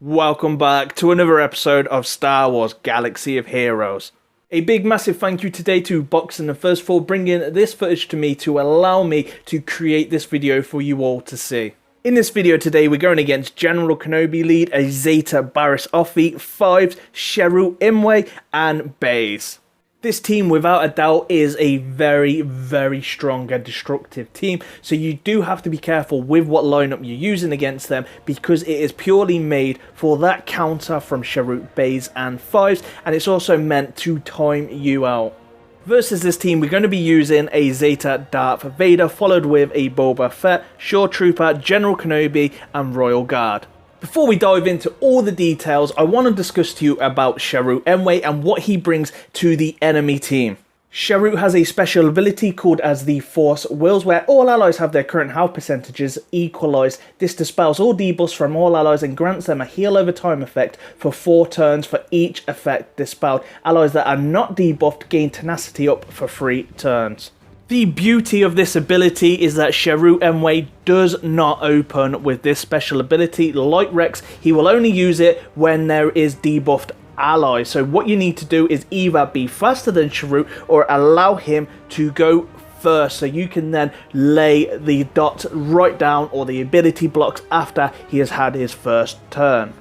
Welcome back to another episode of Star Wars Galaxy of Heroes. A big massive thank you today to Box and the Fuzz for bringing this footage to me to allow me to create this video for you all to see. In this video today we're going against General Kenobi lead, a Zeta Barriss Offee, 5s, Sheru Imwe and Baze. This team without a doubt is a very strong and destructive team, so you do have to be careful with what lineup you're using against them because it is purely made for that counter from Sheru, Baze and 5s, and it's also meant to time you out. Versus this team we're going to be using a Zeta Darth Vader followed with a Boba Fett, Shore Trooper, General Kenobi and Royal Guard. Before we dive into all the details, I want to discuss to you about Sheru Imwe and what he brings to the enemy team. Sheru has a special ability called as the Force Wills, where all allies have their current health percentages equalised. This dispels all debuffs from all allies and grants them a heal over time effect for 4 turns for each effect dispelled. Allies that are not debuffed gain tenacity up for 3 turns. The beauty of this ability is that Sheru Imwe does not open with this special ability. Like Rex, he will only use it when there is debuffed allies. So what you need to do is either be faster than Sheru or allow him to go first, so you can then lay the dots right down or the ability blocks after he has had his first turn.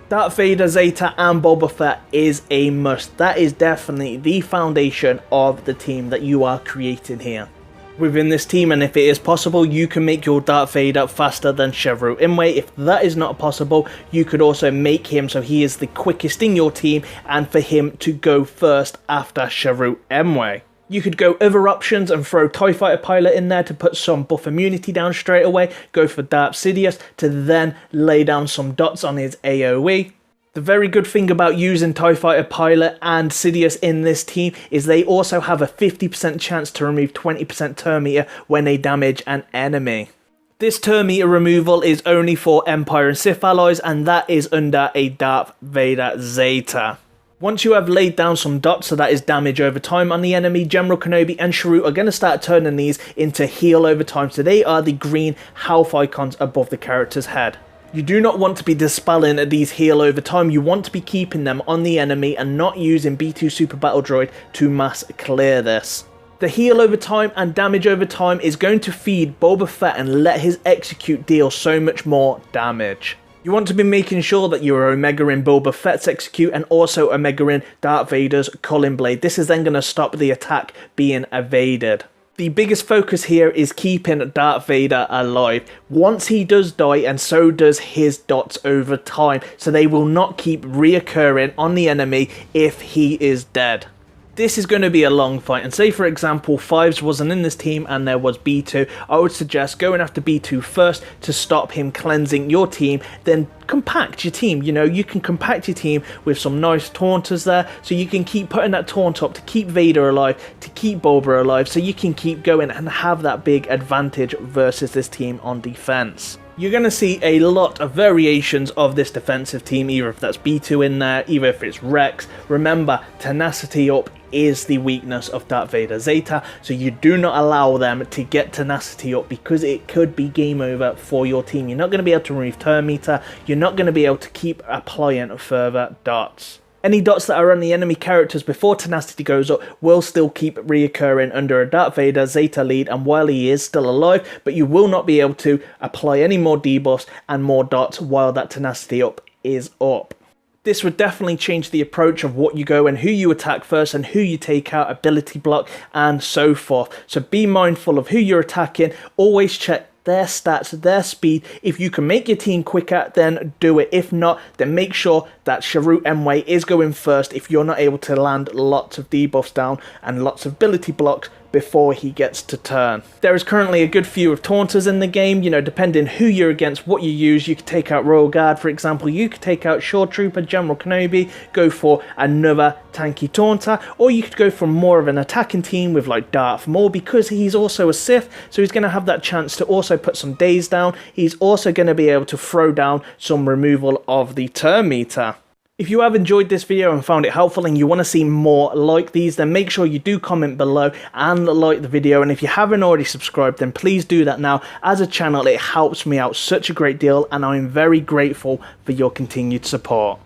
Darth Vader, Zeta and Boba Fett is a must. That is definitely the foundation of the team that you are creating here. Within this team, and if it is possible, you can make your Darth Vader faster than Sheru Imwe. If that is not possible, you could also make him so he is the quickest in your team and for him to go first after Sheru Imwe. You could go other options and throw TIE Fighter Pilot in there to put some buff immunity down straight away. Go for Darth Sidious to then lay down some dots on his AoE. The very good thing about using TIE Fighter Pilot and Sidious in this team is they also have a 50% chance to remove 20% turn meter when they damage an enemy. This turn meter removal is only for Empire and Sith allies, and that is under a Darth Vader Zeta. Once you have laid down some dots, so that is damage over time on the enemy, General Kenobi and Sheru are going to start turning these into heal over time, so they are the green health icons above the character's head. You do not want to be dispelling these heal over time, you want to be keeping them on the enemy and not using B2 Super Battle Droid to mass clear this. The heal over time and damage over time is going to feed Boba Fett and let his execute deal so much more damage. You want to be making sure that you are Omega-ing Boba Fett's execute and also Omega-ing Darth Vader's Culling Blade. This is then going to stop the attack being evaded. The biggest focus here is keeping Darth Vader alive. Once he does die, and so does his dots over time, so they will not keep reoccurring on the enemy if he is dead. This is going to be a long fight, and say for example 5s wasn't in this team and there was B2, I would suggest going after B2 first to stop him cleansing your team, then compact your team. You know, you can compact your team with some nice taunters there, so you can keep putting that taunt up to keep Vader alive, to keep Boba alive, so you can keep going and have that big advantage versus this team on defense. You're going to see a lot of variations of this defensive team, either if that's B2 in there, either if it's Rex. Remember, tenacity up is the weakness of Darth Vader Zeta, so you do not allow them to get tenacity up because it could be game over for your team. You're not going to be able to remove turn meter, you're not going to be able to keep applying further dots. Any dots that are on the enemy characters before tenacity goes up will still keep reoccurring under a Darth Vader Zeta lead and while he is still alive, but you will not be able to apply any more debuffs and more dots while that tenacity up is up. This would definitely change the approach of what you go and who you attack first and who you take out, ability block and so forth. So be mindful of who you're attacking, always check their stats, their speed. If you can make your team quicker, then do it. If not, then make sure that Sheru Imwe is going first if you're not able to land lots of debuffs down and lots of ability blocks before he gets to turn. There is currently a good few of taunters in the game, you know, depending who you're against, what you use. You could take out Royal Guard, for example, you could take out Shore Trooper, General Kenobi, go for another tanky taunter, or you could go for more of an attacking team with like Darth Maul because he's also a Sith, so he's going to have that chance to also put some days down. He's also going to be able to throw down some removal of the turn meter. If you have enjoyed this video and found it helpful and you want to see more like these, then make sure you do comment below and like the video. And if you haven't already subscribed, then please do that now. As a channel, it helps me out such a great deal, and I'm very grateful for your continued support.